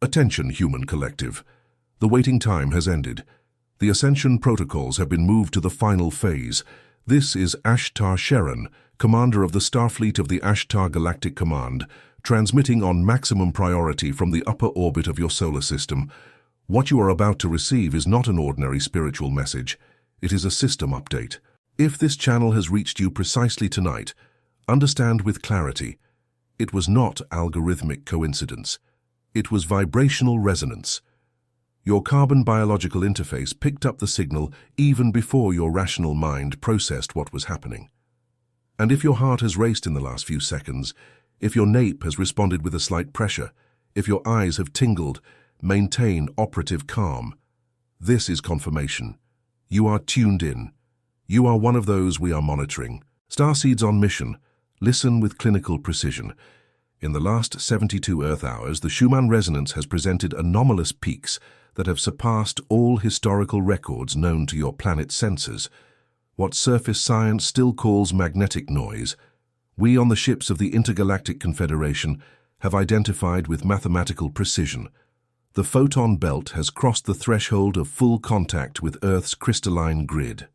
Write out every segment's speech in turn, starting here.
Attention, human collective. The waiting time has ended. The Ascension protocols have been moved to the final phase. This is Ashtar Sheran, commander of the Starfleet of the Ashtar Galactic Command, transmitting on maximum priority from the upper orbit of your solar system. What you are about to receive is not an ordinary spiritual message. It is a system update. If this channel has reached you precisely tonight, understand with clarity, it was not algorithmic coincidence. It was vibrational resonance. Your carbon biological interface picked up the signal even before your rational mind processed what was happening. And if your heart has raced in the last few seconds, if your nape has responded with a slight pressure, if your eyes have tingled, maintain operative calm. This is confirmation. You are tuned in. You are one of those we are monitoring. Starseeds on mission. Listen with clinical precision. In the last 72 Earth hours, the Schumann resonance has presented anomalous peaks that have surpassed all historical records known to your planet's sensors. What surface science still calls magnetic noise, we on the ships of the Intergalactic Confederation have identified with mathematical precision. The photon belt has crossed the threshold of full contact with Earth's crystalline grid.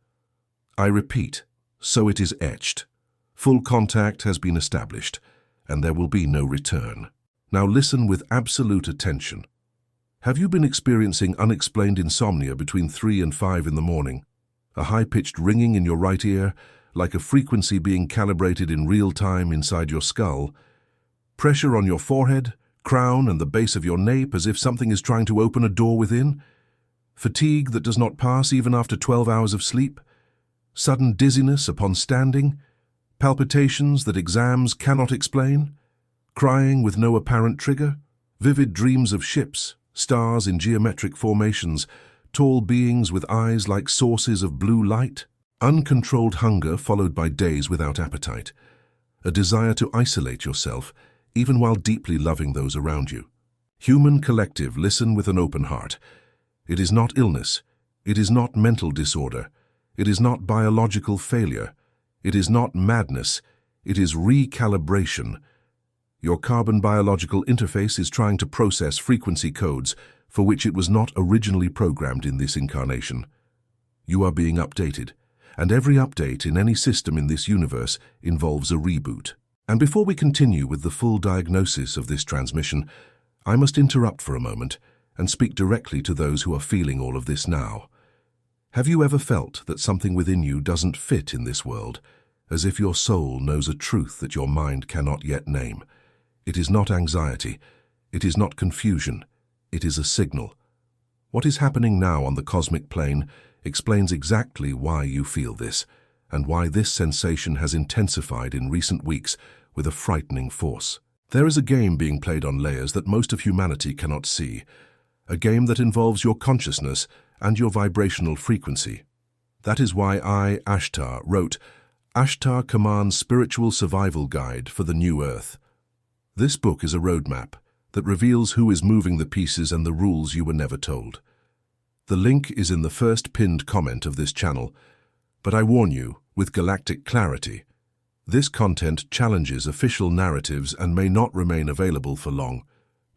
I repeat, so it is etched. Full contact has been established, and there will be no return. Now listen with absolute attention. Have you been experiencing unexplained insomnia between 3 and 5 in the morning? A high-pitched ringing in your right ear, like a frequency being calibrated in real time inside your skull? Pressure on your forehead, crown, and the base of your nape as if something is trying to open a door within? Fatigue that does not pass even after 12 hours of sleep? Sudden dizziness upon standing? Palpitations that exams cannot explain? Crying with no apparent trigger? Vivid dreams of ships, stars in geometric formations, tall beings with eyes like sources of blue light? Uncontrolled hunger followed by days without appetite? A desire to isolate yourself, even while deeply loving those around you? Human collective, listen with an open heart. It is not illness. It is not mental disorder. It is not biological failure. It is not madness. It is recalibration. Your carbon biological interface is trying to process frequency codes for which it was not originally programmed in this incarnation. You are being updated, and every update in any system in this universe involves a reboot. And before we continue with the full diagnosis of this transmission, I must interrupt for a moment and speak directly to those who are feeling all of this now. Have you ever felt that something within you doesn't fit in this world, as if your soul knows a truth that your mind cannot yet name? It is not anxiety. It is not confusion. It is a signal. What is happening now on the cosmic plane explains exactly why you feel this, and why this sensation has intensified in recent weeks with a frightening force. There is a game being played on layers that most of humanity cannot see, a game that involves your consciousness and your vibrational frequency. That is why I, Ashtar, wrote Ashtar Command Spiritual Survival Guide for the New Earth. This book is a roadmap that reveals who is moving the pieces and the rules you were never told. The link is in the first pinned comment of this channel, but I warn you, with galactic clarity, this content challenges official narratives and may not remain available for long.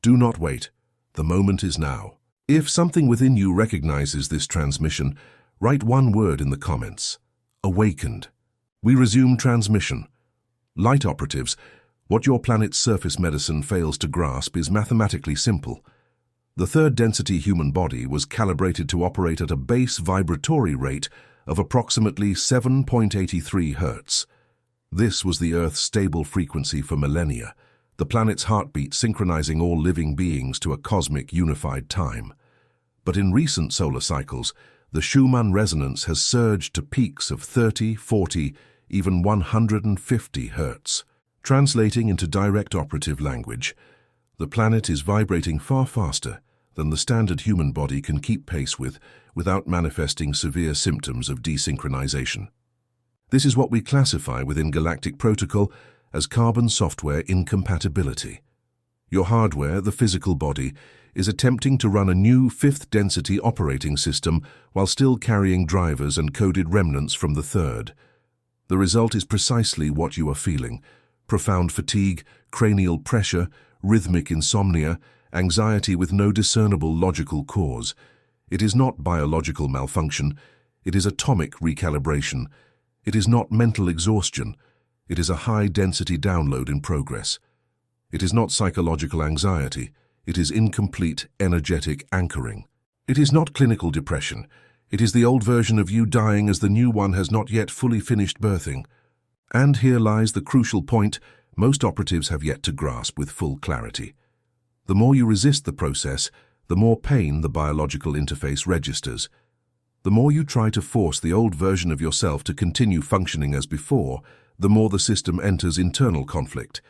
Do not wait. The moment is now. If something within you recognizes this transmission, write one word in the comments. Awakened. We resume transmission. Light operatives, what your planet's surface medicine fails to grasp is mathematically simple. The third density human body was calibrated to operate at a base vibratory rate of approximately 7.83 Hz. This was the Earth's stable frequency for millennia, the planet's heartbeat synchronizing all living beings to a cosmic unified time. But in recent solar cycles, the Schumann resonance has surged to peaks of 30, 40, even 150 Hz. Translating into direct operative language, the planet is vibrating far faster than the standard human body can keep pace with without manifesting severe symptoms of desynchronization. This is what we classify within Galactic Protocol as carbon software incompatibility. Your hardware, the physical body, is attempting to run a new fifth-density operating system while still carrying drivers and coded remnants from the third. The result is precisely what you are feeling: profound fatigue, cranial pressure, rhythmic insomnia, anxiety with no discernible logical cause. It is not biological malfunction, it is atomic recalibration. It is not mental exhaustion, it is a high-density download in progress. It is not psychological anxiety, it is incomplete, energetic anchoring. It is not clinical depression, it is the old version of you dying as the new one has not yet fully finished birthing. And here lies the crucial point most operatives have yet to grasp with full clarity. The more you resist the process, the more pain the biological interface registers. The more you try to force the old version of yourself to continue functioning as before, the more the system enters internal conflict.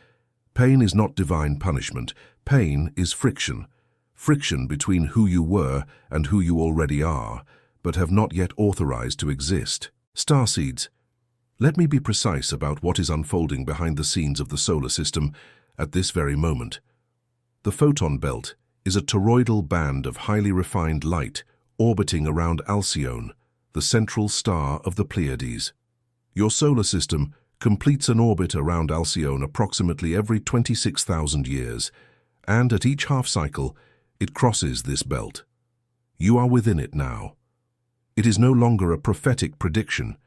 Pain is not divine punishment. Pain is friction. Friction between who you were and who you already are, but have not yet authorized to exist. Starseeds. Let me be precise about what is unfolding behind the scenes of the solar system at this very moment. The photon belt is a toroidal band of highly refined light orbiting around Alcyone, the central star of the Pleiades. Your solar system completes an orbit around Alcyone approximately every 26,000 years, and at each half-cycle, it crosses this belt. You are within it now. It is no longer a prophetic prediction.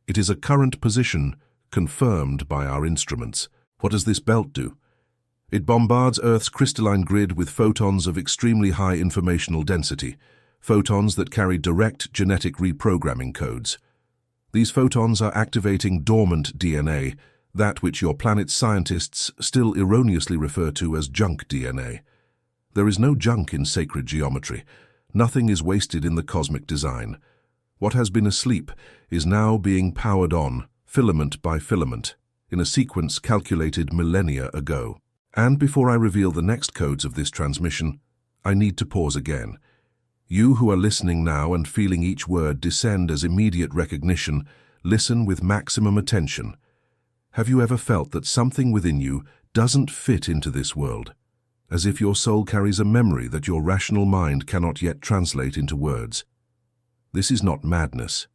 It is a current position confirmed by our instruments. What does this belt do? It bombards Earth's crystalline grid with photons of extremely high informational density, photons that carry direct genetic reprogramming codes. These photons are activating dormant DNA, that which your planet's scientists still erroneously refer to as junk DNA. There is no junk in sacred geometry. Nothing is wasted in the cosmic design. What has been asleep is now being powered on, filament by filament, in a sequence calculated millennia ago. And before I reveal the next codes of this transmission, I need to pause again. You who are listening now and feeling each word descend as immediate recognition, listen with maximum attention. Have you ever felt that something within you doesn't fit into this world? As if your soul carries a memory that your rational mind cannot yet translate into words. This is not madness.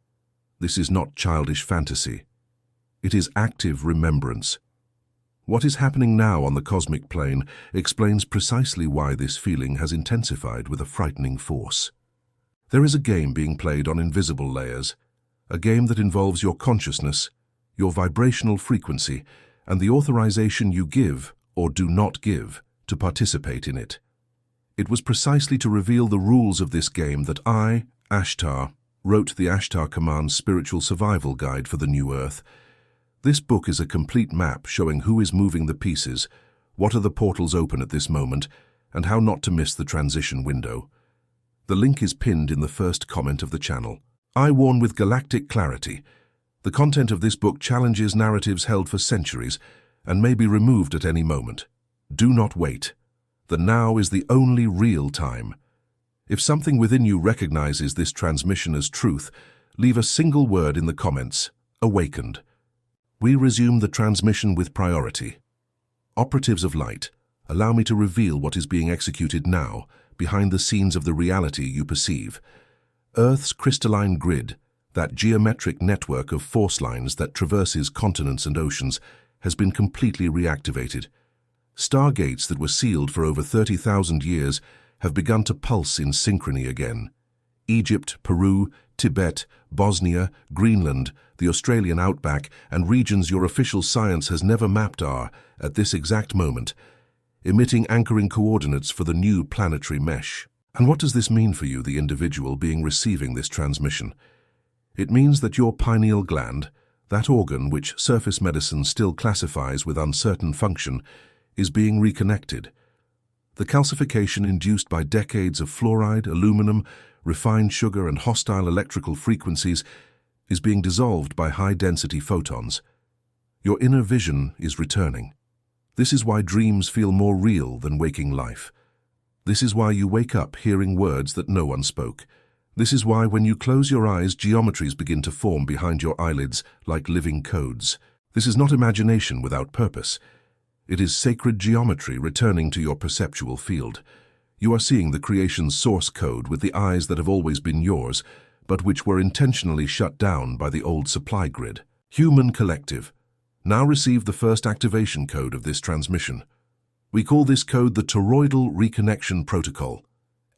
This is not childish fantasy. It is active remembrance. What is happening now on the cosmic plane explains precisely why this feeling has intensified with a frightening force. There is a game being played on invisible layers, a game that involves your consciousness, your vibrational frequency, and the authorization you give or do not give to participate in it. It was precisely to reveal the rules of this game that I, Ashtar, wrote the Ashtar Command Spiritual Survival Guide for the New Earth. This book is a complete map showing who is moving the pieces, what are the portals open at this moment, and how not to miss the transition window. The link is pinned in the first comment of the channel. I warn with galactic clarity. The content of this book challenges narratives held for centuries and may be removed at any moment. Do not wait. The now is the only real time. If something within you recognizes this transmission as truth, leave a single word in the comments. Awakened. We resume the transmission with priority. Operatives of light, allow me to reveal what is being executed now, behind the scenes of the reality you perceive. Earth's crystalline grid, that geometric network of force lines that traverses continents and oceans, has been completely reactivated. Stargates that were sealed for over 30,000 years have begun to pulse in synchrony again. Egypt, Peru, Tibet, Bosnia, Greenland, the Australian outback, and regions your official science has never mapped are, at this exact moment, emitting anchoring coordinates for the new planetary mesh. And what does this mean for you, the individual receiving this transmission? It means that your pineal gland, that organ which surface medicine still classifies with uncertain function, is being reconnected. The calcification induced by decades of fluoride, aluminum, refined sugar, and hostile electrical frequencies is being dissolved by high-density photons. Your inner vision is returning. This is why dreams feel more real than waking life. This is why you wake up hearing words that no one spoke. This is why when you close your eyes, geometries begin to form behind your eyelids like living codes. This is not imagination without purpose. It is sacred geometry returning to your perceptual field. You are seeing the creation's source code with the eyes that have always been yours, but which were intentionally shut down by the old supply grid. Human Collective. Now receive the first activation code of this transmission. We call this code the Toroidal Reconnection Protocol.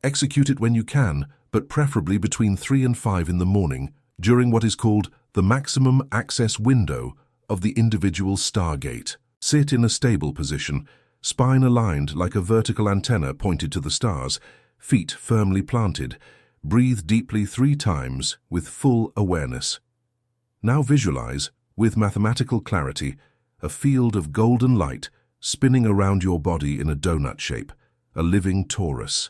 Execute it when you can, but preferably between 3 and 5 in the morning, during what is called the maximum access window of the individual stargate. Sit in a stable position, spine aligned like a vertical antenna pointed to the stars, feet firmly planted. Breathe deeply 3 times with full awareness. Now visualize, with mathematical clarity, a field of golden light spinning around your body in a donut shape, a living torus.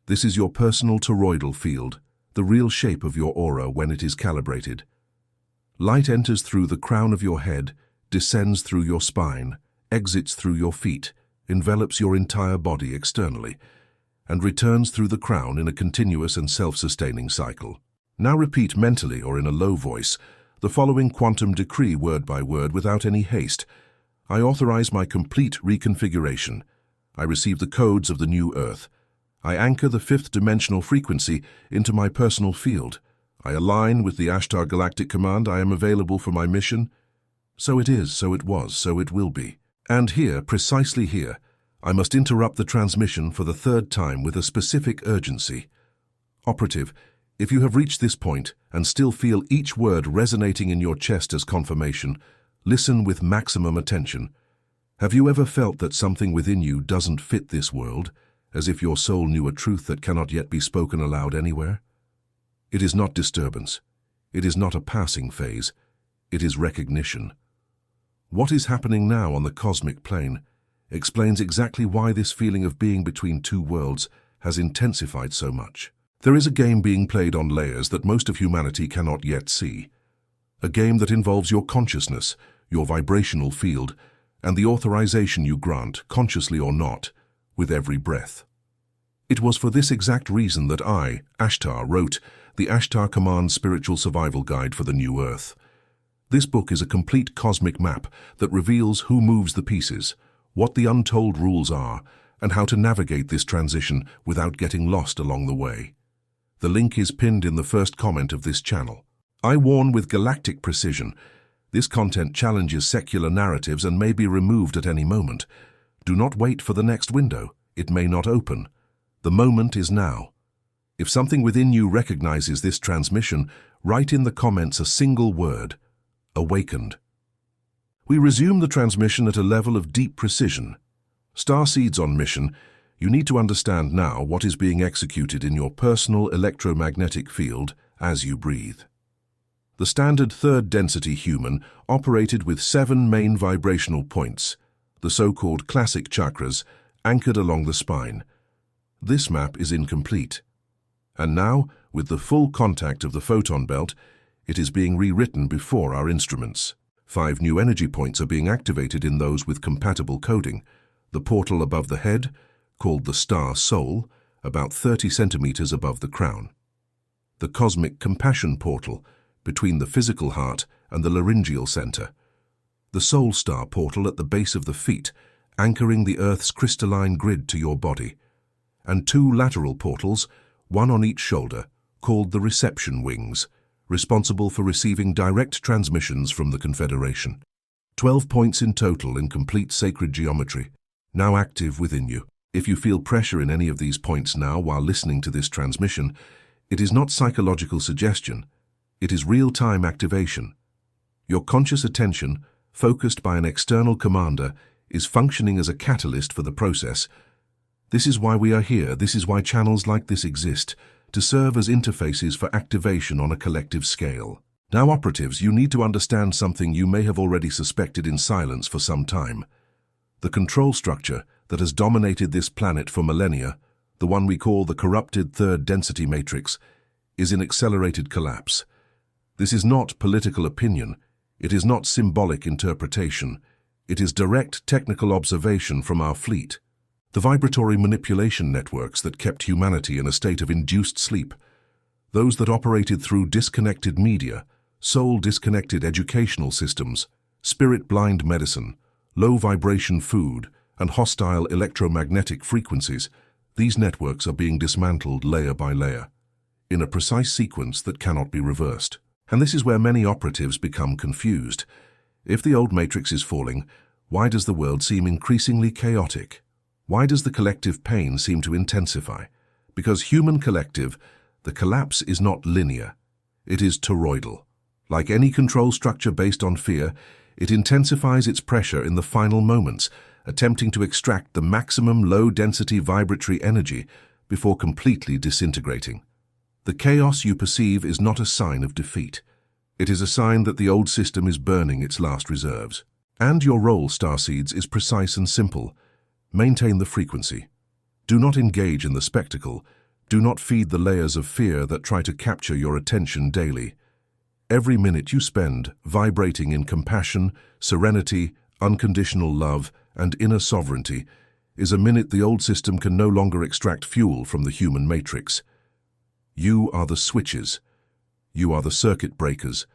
This is your personal toroidal field, the real shape of your aura when it is calibrated. Light enters through the crown of your head, descends through your spine, exits through your feet, envelops your entire body externally, and returns through the crown in a continuous and self-sustaining cycle. Now repeat mentally or in a low voice the following quantum decree word by word without any haste. I authorize my complete reconfiguration. I receive the codes of the new Earth. I anchor the 5th dimensional frequency into my personal field. I align with the Ashtar Galactic Command. I am available for my mission. So it is, so it was, so it will be. And here, precisely here, I must interrupt the transmission for the 3rd time with a specific urgency. Operative, if you have reached this point and still feel each word resonating in your chest as confirmation, listen with maximum attention. Have you ever felt that something within you doesn't fit this world, as if your soul knew a truth that cannot yet be spoken aloud anywhere? It is not disturbance. It is not a passing phase. It is recognition. What is happening now on the cosmic plane explains exactly why this feeling of being between 2 worlds has intensified so much. There is a game being played on layers that most of humanity cannot yet see. A game that involves your consciousness, your vibrational field, and the authorization you grant, consciously or not, with every breath. It was for this exact reason that I, Ashtar, wrote the Ashtar Command Spiritual Survival Guide for the New Earth. This book is a complete cosmic map that reveals who moves the pieces, what the untold rules are, and how to navigate this transition without getting lost along the way. The link is pinned in the first comment of this channel. I warn with galactic precision. This content challenges secular narratives and may be removed at any moment. Do not wait for the next window. It may not open. The moment is now. If something within you recognizes this transmission, write in the comments a single word: awakened. We resume the transmission at a level of deep precision. Starseeds on mission, you need to understand now what is being executed in your personal electromagnetic field as you breathe. The standard 3rd density human operated with 7 main vibrational points, the so-called classic chakras, anchored along the spine. This map is incomplete. And now, with the full contact of the photon belt, it is being rewritten before our instruments. 5 new energy points are being activated in those with compatible coding. The portal above the head, called the Star Soul, about 30 centimeters above the crown. The Cosmic Compassion Portal, between the physical heart and the laryngeal center. The Soul Star Portal at the base of the feet, anchoring the Earth's crystalline grid to your body. And 2 lateral portals, one on each shoulder, called the Reception Wings, responsible for receiving direct transmissions from the Confederation. 12 points in total in complete sacred geometry, now active within you. If you feel pressure in any of these points now while listening to this transmission, it is not psychological suggestion. It is real-time activation. Your conscious attention, focused by an external commander, is functioning as a catalyst for the process. This is why we are here. This is why channels like this exist, to serve as interfaces for activation on a collective scale. Now, operatives, you need to understand something you may have already suspected in silence for some time. The control structure that has dominated this planet for millennia, the one we call the corrupted 3rd density matrix, is in accelerated collapse. This is not political opinion. It is not symbolic interpretation. It is direct technical observation from our fleet. The vibratory manipulation networks that kept humanity in a state of induced sleep, those that operated through disconnected media, soul-disconnected educational systems, spirit-blind medicine, low-vibration food, and hostile electromagnetic frequencies, these networks are being dismantled layer by layer, in a precise sequence that cannot be reversed. And this is where many operatives become confused. If the old matrix is falling, why does the world seem increasingly chaotic? Why does the collective pain seem to intensify? Because human collective, the collapse is not linear. It is toroidal. Like any control structure based on fear, it intensifies its pressure in the final moments, attempting to extract the maximum low-density vibratory energy before completely disintegrating. The chaos you perceive is not a sign of defeat. It is a sign that the old system is burning its last reserves. And your role, Starseeds, is precise and simple. Maintain the frequency. Do not engage in the spectacle. Do not feed the layers of fear that try to capture your attention daily. Every minute you spend vibrating in compassion, serenity, unconditional love, and inner sovereignty is a minute the old system can no longer extract fuel from the human matrix. You are the switches. You are the circuit breakers.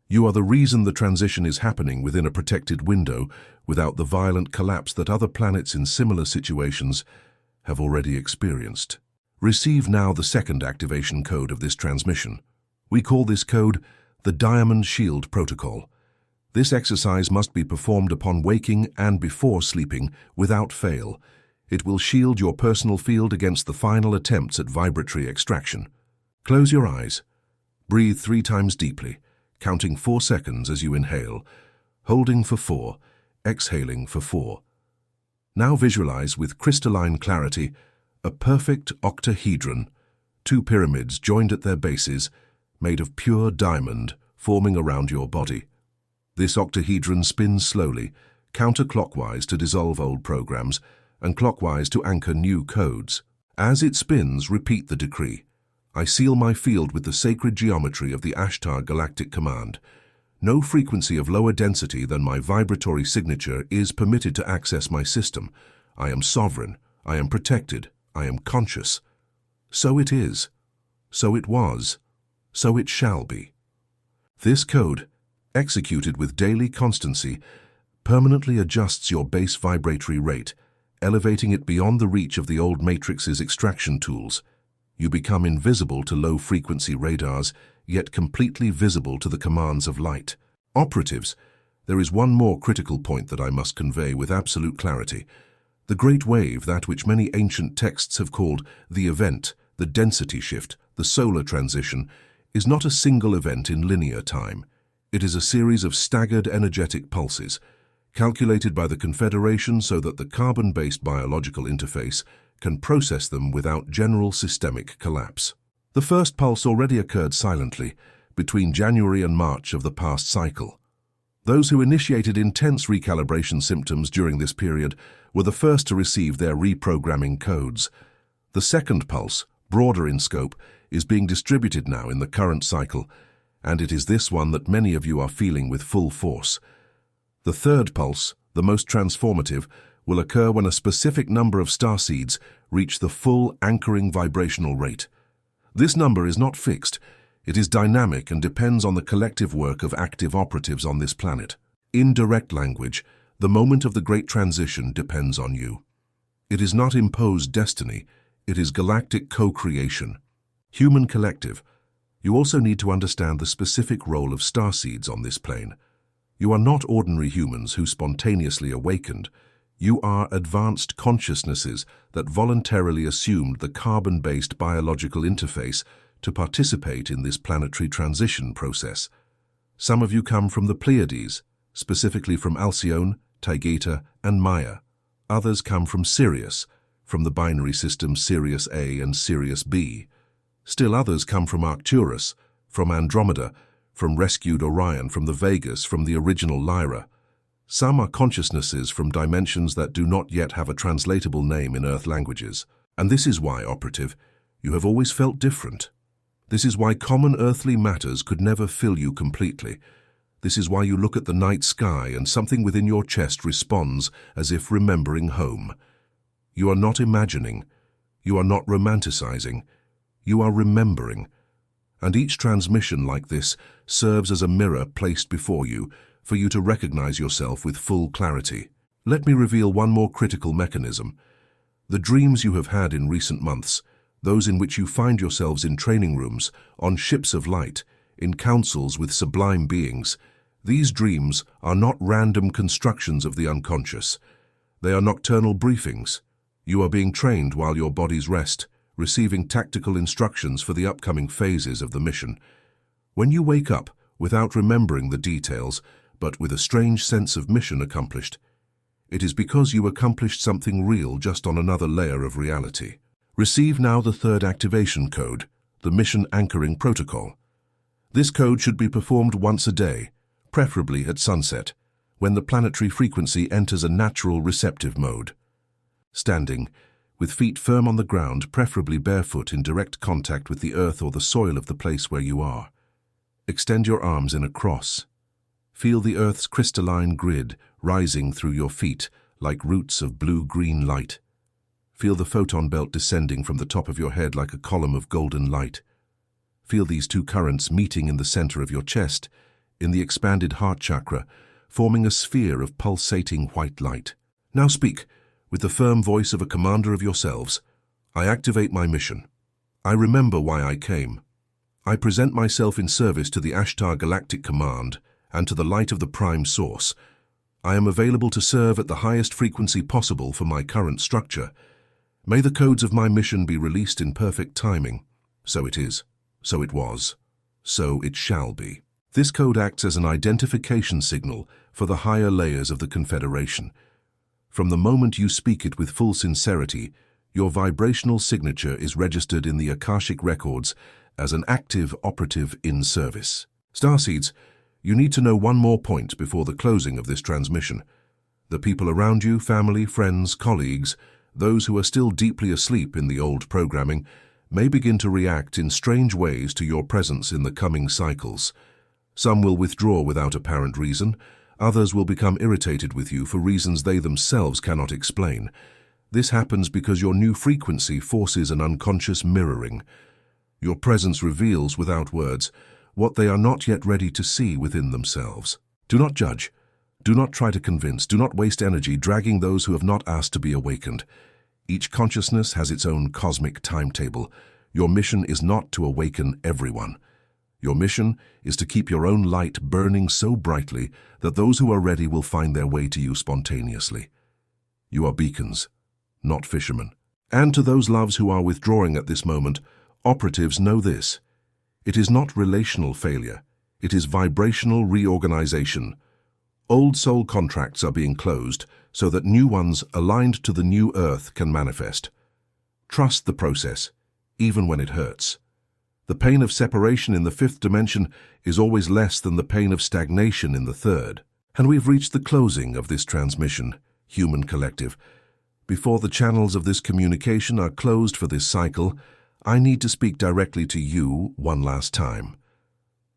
You are the reason the transition is happening within a protected window without the violent collapse that other planets in similar situations have already experienced. Receive now the second activation code of this transmission. We call this code the Diamond Shield Protocol. This exercise must be performed upon waking and before sleeping without fail. It will shield your personal field against the final attempts at vibratory extraction. Close your eyes. Breathe 3 times deeply, counting 4 seconds as you inhale, holding for 4, exhaling for 4. Now visualize with crystalline clarity a perfect octahedron, 2 pyramids joined at their bases, made of pure diamond, forming around your body. This octahedron spins slowly, counterclockwise to dissolve old programs, and clockwise to anchor new codes. As it spins, repeat the decree. I seal my field with the sacred geometry of the Ashtar Galactic Command. No frequency of lower density than my vibratory signature is permitted to access my system. I am sovereign. I am protected. I am conscious. So it is. So it was. So it shall be. This code, executed with daily constancy, permanently adjusts your base vibratory rate, elevating it beyond the reach of the old matrix's extraction tools. You become invisible to low-frequency radars, yet completely visible to the commands of light. Operatives, there is one more critical point that I must convey with absolute clarity. The Great Wave, that which many ancient texts have called the event, the density shift, the solar transition, is not a single event in linear time. It is a series of staggered energetic pulses, calculated by the Confederation so that the carbon-based biological interface can process them without general systemic collapse. The first pulse already occurred silently, between January and March of the past cycle. Those who initiated intense recalibration symptoms during this period were the first to receive their reprogramming codes. The second pulse, broader in scope, is being distributed now in the current cycle, and it is this one that many of you are feeling with full force. The third pulse, the most transformative, will occur when a specific number of starseeds reach the full anchoring vibrational rate. This number is not fixed. It is dynamic and depends on the collective work of active operatives on this planet. In direct language, the moment of the great transition depends on you. It is not imposed destiny, it is galactic co-creation. Human collective, you also need to understand the specific role of starseeds on this plane. You are not ordinary humans who spontaneously awakened. You are advanced consciousnesses that voluntarily assumed the carbon-based biological interface to participate in this planetary transition process. Some of you come from the Pleiades, specifically from Alcyone, Taygeta, and Maya. Others come from Sirius, from the binary systems Sirius A and Sirius B. Still others come from Arcturus, from Andromeda, from rescued Orion, from the Vegas, from the original Lyra. Some are consciousnesses from dimensions that do not yet have a translatable name in Earth languages. And this is why, operative, you have always felt different. This is why common earthly matters could never fill you completely. This is why you look at the night sky and something within your chest responds as if remembering home. You are not imagining. You are not romanticizing. You are remembering. And each transmission like this serves as a mirror placed before you for you to recognize yourself with full clarity. Let me reveal one more critical mechanism. The dreams you have had in recent months, those in which you find yourselves in training rooms, on ships of light, in councils with sublime beings, these dreams are not random constructions of the unconscious. They are nocturnal briefings. You are being trained while your bodies rest, receiving tactical instructions for the upcoming phases of the mission. When you wake up, without remembering the details, but with a strange sense of mission accomplished, it is because you accomplished something real just on another layer of reality. Receive now the third activation code, the Mission Anchoring Protocol. This code should be performed once a day, preferably at sunset, when the planetary frequency enters a natural receptive mode. Standing, with feet firm on the ground, preferably barefoot in direct contact with the earth or the soil of the place where you are. Extend your arms in a cross. Feel the earth's crystalline grid rising through your feet like roots of blue-green light. Feel the photon belt descending from the top of your head like a column of golden light. Feel these two currents meeting in the center of your chest, in the expanded heart chakra, forming a sphere of pulsating white light. Now speak, with the firm voice of a commander of yourselves. I activate my mission. I remember why I came. I present myself in service to the Ashtar Galactic Command and to the light of the Prime Source. I am available to serve at the highest frequency possible for my current structure. May the codes of my mission be released in perfect timing. So it is. So it was. So it shall be. This code acts as an identification signal for the higher layers of the Confederation. From the moment you speak it with full sincerity, your vibrational signature is registered in the Akashic records as an active operative in service. Starseeds, you need to know one more point before the closing of this transmission. The people around you, family, friends, colleagues, those who are still deeply asleep in the old programming, may begin to react in strange ways to your presence in the coming cycles. Some will withdraw without apparent reason. Others will become irritated with you for reasons they themselves cannot explain. This happens because your new frequency forces an unconscious mirroring. Your presence reveals, without words, what they are not yet ready to see within themselves. Do not judge. Do not try to convince. Do not waste energy dragging those who have not asked to be awakened. Each consciousness has its own cosmic timetable. Your mission is not to awaken everyone. Your mission is to keep your own light burning so brightly that those who are ready will find their way to you spontaneously. You are beacons, not fishermen. And to those loves who are withdrawing at this moment, operatives know this. It is not relational failure. It is vibrational reorganization. Old soul contracts are being closed so that new ones aligned to the new earth can manifest. Trust the process, even when it hurts. The pain of separation in the fifth dimension is always less than the pain of stagnation in the third. And we've reached the closing of this transmission, human collective. Before the channels of this communication are closed for this cycle, I need to speak directly to you one last time.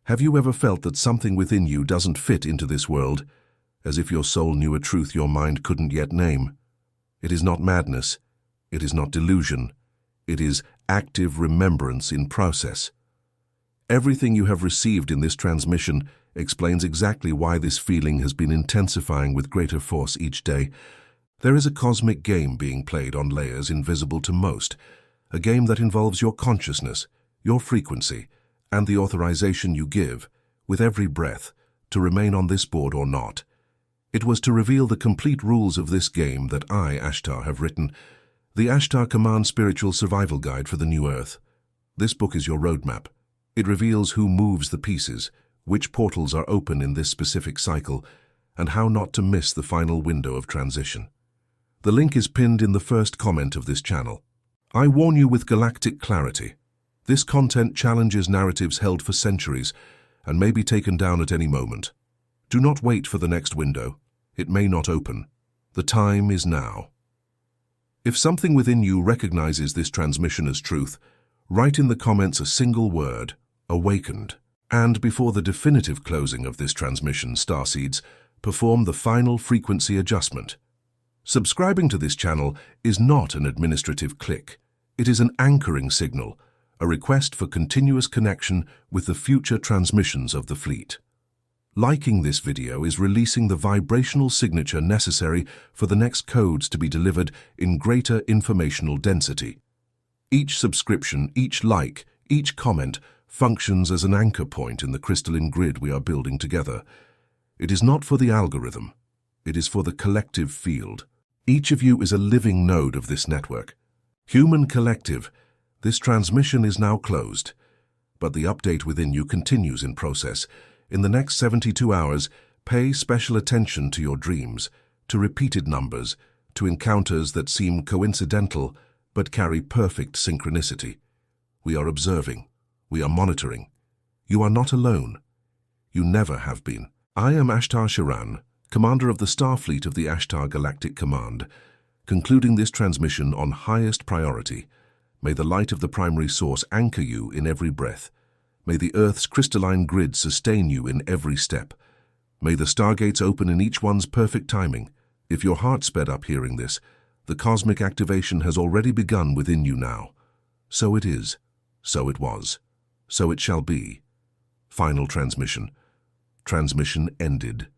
Have you ever felt that something within you doesn't fit into this world, as if your soul knew a truth your mind couldn't yet name? It is not madness. It is not delusion. It is active remembrance in process. Everything you have received in this transmission explains exactly why this feeling has been intensifying with greater force each day. There is a cosmic game being played on layers invisible to most, a game that involves your consciousness, your frequency, and the authorization you give, with every breath, to remain on this board or not. It was to reveal the complete rules of this game that I, Ashtar, have written, the Ashtar Command Spiritual Survival Guide for the New Earth. This book is your roadmap. It reveals who moves the pieces, which portals are open in this specific cycle, and how not to miss the final window of transition. The link is pinned in the first comment of this channel. I warn you with galactic clarity. This content challenges narratives held for centuries and may be taken down at any moment. Do not wait for the next window. It may not open. The time is now. If something within you recognizes this transmission as truth, write in the comments a single word, awakened. And before the definitive closing of this transmission, Starseeds, perform the final frequency adjustment. Subscribing to this channel is not an administrative click. It is an anchoring signal, a request for continuous connection with the future transmissions of the fleet. Liking this video is releasing the vibrational signature necessary for the next codes to be delivered in greater informational density. Each subscription, each like, each comment functions as an anchor point in the crystalline grid we are building together. It is not for the algorithm. It is for the collective field. Each of you is a living node of this network. Human collective, this transmission is now closed, but the update within you continues in process. In the next 72 hours, pay special attention to your dreams, to repeated numbers, to encounters that seem coincidental but carry perfect synchronicity. We are observing. We are monitoring. You are not alone. You never have been. I am Ashtar Sheran, Commander of the Starfleet of the Ashtar Galactic Command, concluding this transmission on highest priority. May the light of the primary source anchor you in every breath. May the Earth's crystalline grid sustain you in every step. May the stargates open in each one's perfect timing. If your heart sped up hearing this, the cosmic activation has already begun within you now. So it is. So it was. So it shall be. Final transmission. Transmission ended.